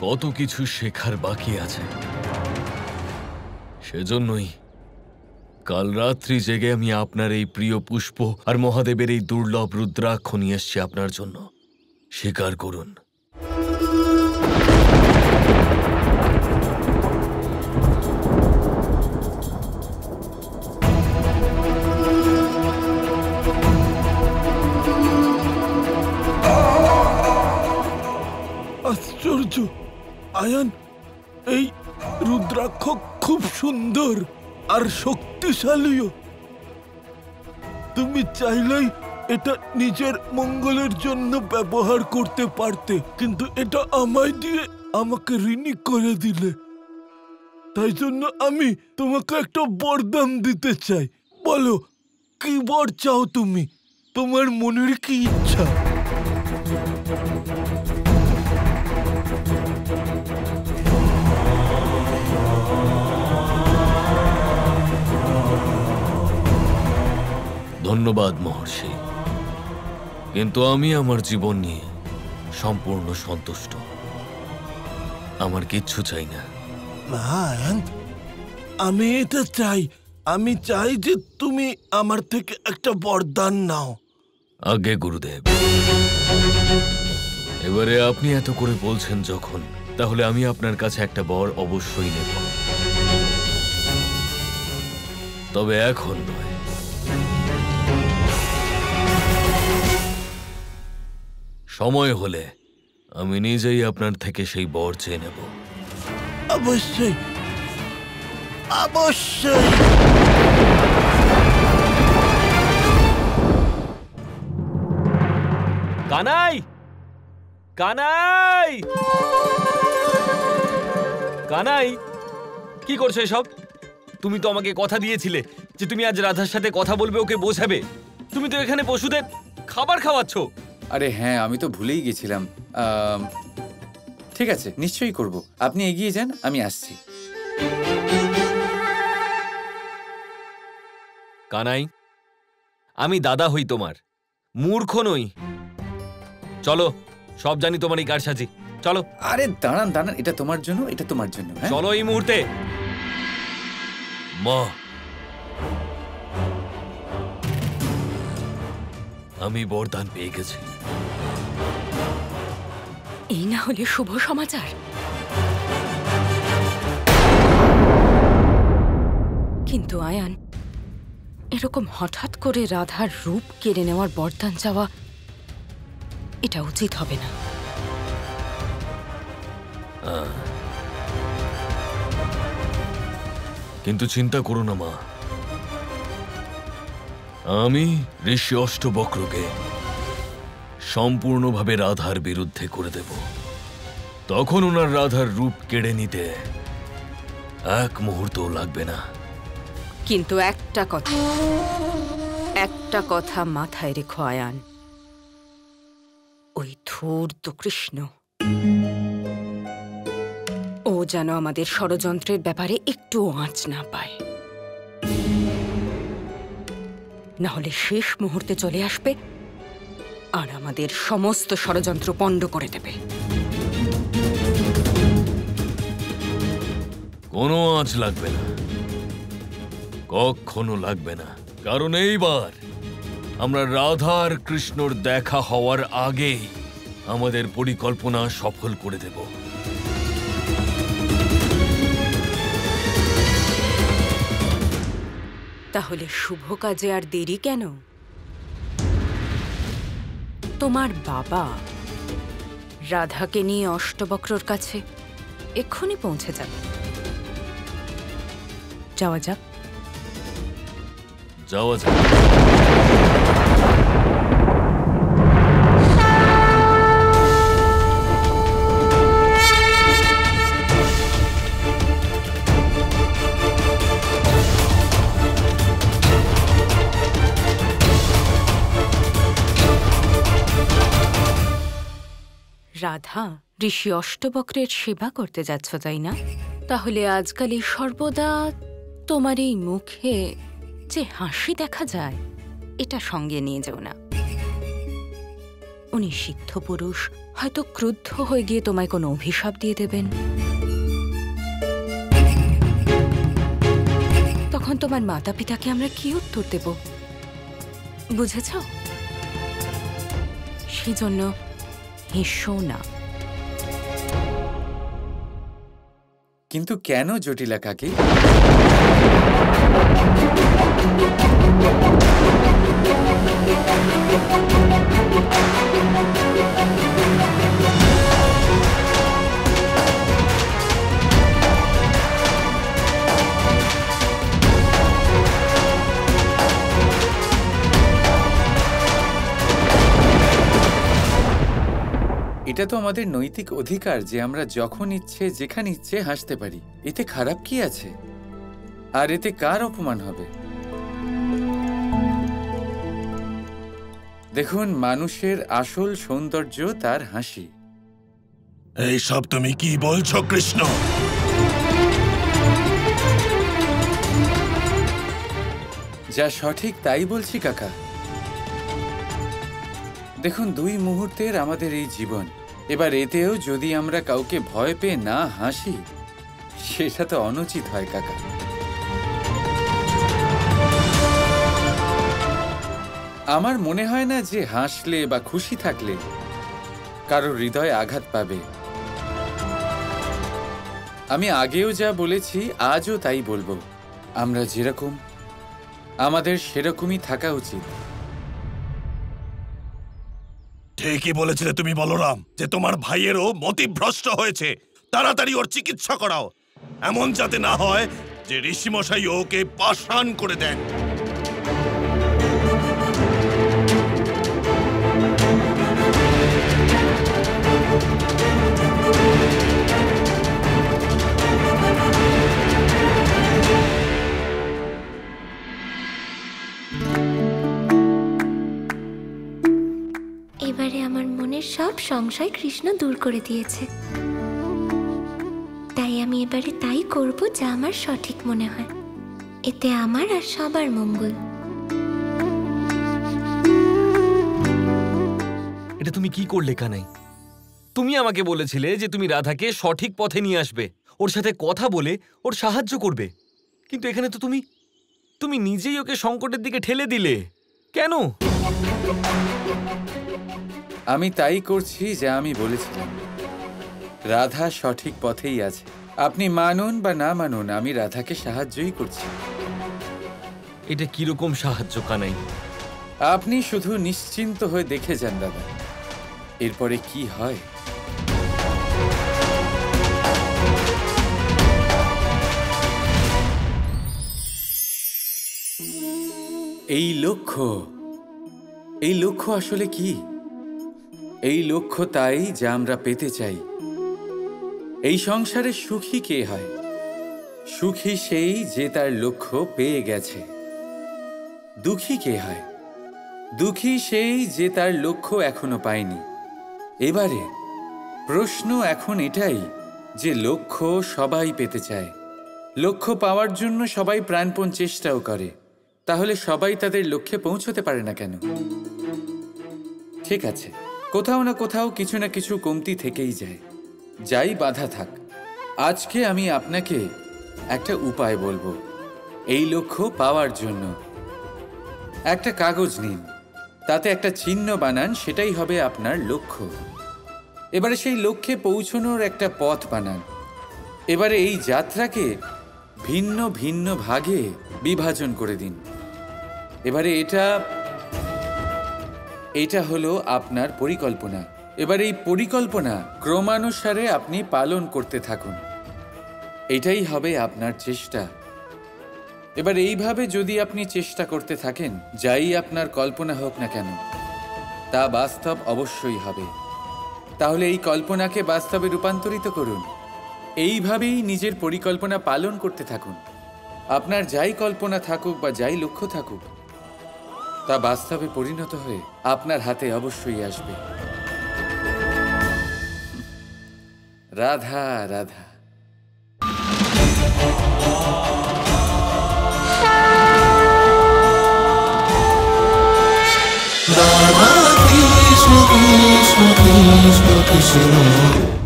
কত কিছু শেখার বাকি আছে। সেজন্যই কাল রাত্রি জেগে আমি আপনার এই প্রিয় পুষ্প আর মহাদেবের এই দুর্লভ রুদ্রাক্ষ নিয়ে এসছি আপনার জন্য। স্বীকার করুন। আশ্চর্য আয়ান, এই রুদ্রাক্ষ খুব সুন্দর আর শক্তিশালীও। তুমি চাইলেই এটা নিজের মঙ্গলের জন্য ব্যবহার করতে পারতে, কিন্তু এটা আমায় দিয়ে আমাকে ঋণী করে দিলে। তাই জন্য আমি তোমাকে একটা বরদান দিতে চাই। বলো, কি বর চাও তুমি? তোমার মনের কি ইচ্ছা? ধন্যবাদ মহর্ষি, কিন্তু আমি আমার জীবন নিয়ে সম্পূর্ণ সন্তুষ্ট। আমার কিচ্ছু চাই না। আয়ান, আমি এটা চাই। আমি চাই যে তুমি আমার থেকে একটা বরদান নাও। আগে গুরুদেব। এবারে আপনি এত করে বলছেন যখন, তাহলে আমি আপনার কাছে একটা বর অবশ্যই নেব, তবে এখন নয়। সময় হলে আমি নিজেই আপনার থেকে সেই বর চেয়ে নেব। অবশ্যই, অবশ্যই। কানাই, কানাই, কানাই, কি করছো এসব? তুমি তো আমাকে কথা দিয়েছিলে যে তুমি আজ রাধার সাথে কথা বলবে, ওকে বোঝাবে। তুমি তো এখানে পশুদের খাবার খাওয়াচ্ছ। আরে হ্যাঁ, আমি তো ভুলেই গেছিলাম। ঠিক আছে, নিশ্চয়ই করব। আপনি এগিয়ে যান, আমি আসছি। কানাই, আমি দাদা হই তোমার, মূর্খ নই। চলো, সব জানি তোমার এই কারসাজি। চলো। আরে দাঁড়ান দাঁড়ান, এটা তোমার জন্য, এটা তোমার জন্য। চলো এই মুহূর্তে। মা, আমি বরদান পেয়ে গেছি। এই না হলে শুভ সমাচার। কিন্তু আয়ান, এরকম হঠাৎ করে রাধার রূপ কেড়ে নেওয়ার বরদান চাওয়া এটা উচিত হবে না। কিন্তু চিন্তা করো না মা, আমি ঋষি অষ্টবক্রকে সম্পূর্ণভাবে রাধার বিরুদ্ধে করে দেব। তখন ওনার রাধার রূপ কেড়ে নিতে এক মুহূর্তও লাগবে না। কিন্তু একটা কথা মাথায় রেখো আয়ান, ওই ধূর্ত কৃষ্ণ, ও যেন আমাদের ষড়যন্ত্রের ব্যাপারে একটুও আঁচ না পায়। না হলে শেষ মুহূর্তে চলে আসবে আর আমাদের সমস্ত ষড়যন্ত্র পণ্ড করে দেবে। কোনো আঁচ লাগবে না, কখনো লাগবে না, কারণ এইবার আমরা রাধা আর কৃষ্ণর দেখা হওয়ার আগেই আমাদের পরিকল্পনা সফল করে দেব। তাহলে শুভ কাজে আর দেরি কেন? তোমার বাবা রাধাকে নিয়ে অষ্টবক্রর কাছে এক্ষুনি পৌঁছে যাবে। যাওয়া যাক। যাওয়া যাক। রাধা, ঋষি অষ্টবক্রের সেবা করতে যাচ্ছ তাই না? তাহলে আজকালই সর্বদা তোমার এই মুখে যে হাসি দেখা যায়, এটা সঙ্গে নিয়ে যেও না। উনি সিদ্ধ পুরুষ, হয়তো ক্রুদ্ধ হয়ে গিয়ে তোমায় কোনো অভিশাপ দিয়ে দেবেন। তখন তোমার মাতা পিতাকে আমরা কি উত্তর দেব, বুঝেছ? সেজন্য হেসো না। কিন্তু কেন জটিলা কাকি? এটা তো আমাদের নৈতিক অধিকার যে আমরা যখন ইচ্ছে যেখানে ইচ্ছে হাসতে পারি। এতে খারাপ কি আছে? আর এতে কার অপমান হবে? দেখুন, মানুষের আসল সৌন্দর্য তার হাসি। এইসব তুমি কি বলছো কৃষ্ণ? যা সঠিক তাই বলছি কাকা। দেখুন, 2 মুহূর্তের আমাদের এই জীবন। এবার এতেও যদি আমরা কাউকে ভয় পেয়ে না হাসি, সেটা তো অনুচিত হয় কাকা। আমার মনে হয় না যে হাসলে বা খুশি থাকলে কারোর হৃদয়ে আঘাত পাবে। আমি আগেও যা বলেছি আজও তাই বলবো, আমরা যেরকম আমাদের সেরকমই থাকা উচিত। ঠিকই বলেছিলে তুমি বলরাম, যে তোমার ভাইয়েরও মতিভ্রষ্ট হয়েছে। তাড়াতাড়ি ওর চিকিৎসা করাও, এমন যাতে না হয় যে ঋষিমশাই ওকে পাষাণ করে দেন। এবারে আমার মনের সব সংশয় কৃষ্ণ দূর করে দিয়েছে। তাই আমি এবারে তাই করব যা আমার সঠিক মনে হয়। এতে আমার আর সবার মঙ্গল। এটা তুমি কি করলে কানাই? তুমি আমাকে বলেছিলে যে তুমি রাধাকে সঠিক পথে নিয়ে আসবে, ওর সাথে কথা বলে ওর সাহায্য করবে। কিন্তু এখানে তো তুমি নিজেই ওকে সংকটের দিকে ঠেলে দিলে। কেন? আমি তাই করছি যা আমি বলেছিলাম। রাধা সঠিক পথেই আছে। আপনি মানুন বা না মানুন, আমি রাধাকে সাহায্যই করছি। এটা কিরকম সাহায্য কানাই? আপনি শুধু নিশ্চিন্ত হয়ে দেখে যান দাদা, এরপরে কি হয়। এই লক্ষ্য আসলে কি? এই লক্ষ্য তাই যা আমরা পেতে চাই। এই সংসারে সুখী কে হয়? সুখী সেই যে তার লক্ষ্য পেয়ে গেছে। দুঃখী কে হয়? দুঃখী সেই যে তার লক্ষ্য এখনো পায়নি। এবারে প্রশ্ন এখন এটাই যে লক্ষ্য সবাই পেতে চায়, লক্ষ্য পাওয়ার জন্য সবাই প্রাণপণ চেষ্টাও করে। তাহলে সবাই তাদের লক্ষ্যে পৌঁছতে পারে না কেন? ঠিক আছে, কোথাও না কোথাও কিছু না কিছু কমতি থেকেই যায়, যাই বাধা থাক। আজকে আমি আপনাকে একটা উপায় বলবো এই লক্ষ্য পাওয়ার জন্য। একটা কাগজ নিন, তাতে একটা চিহ্ন বানান, সেটাই হবে আপনার লক্ষ্য। এবারে সেই লক্ষ্যে পৌঁছানোর একটা পথ বানান। এবারে এই যাত্রাকে ভিন্ন ভিন্ন ভাগে বিভাজন করে দিন। এবারে এটা হলো আপনার পরিকল্পনা। এবার এই পরিকল্পনা ক্রমানুসারে আপনি পালন করতে থাকুন। এটাই হবে আপনার চেষ্টা। এবার এইভাবে যদি আপনি চেষ্টা করতে থাকেন, যাই আপনার কল্পনা হোক না কেন, তা বাস্তব অবশ্যই হবে। তাহলে এই কল্পনাকে বাস্তবে রূপান্তরিত করুন। এইভাবেই নিজের পরিকল্পনা পালন করতে থাকুন। আপনার যাই কল্পনা থাকুক বা যাই লক্ষ্য থাকুক, তা বাস্তবে পরিণত হয়ে আপনার হাতে অবশ্যই আসবে। রাধা রাধা। রাধা কৃষ্ণ কৃষ্ণ কৃষ্ণ কৃষ্ণ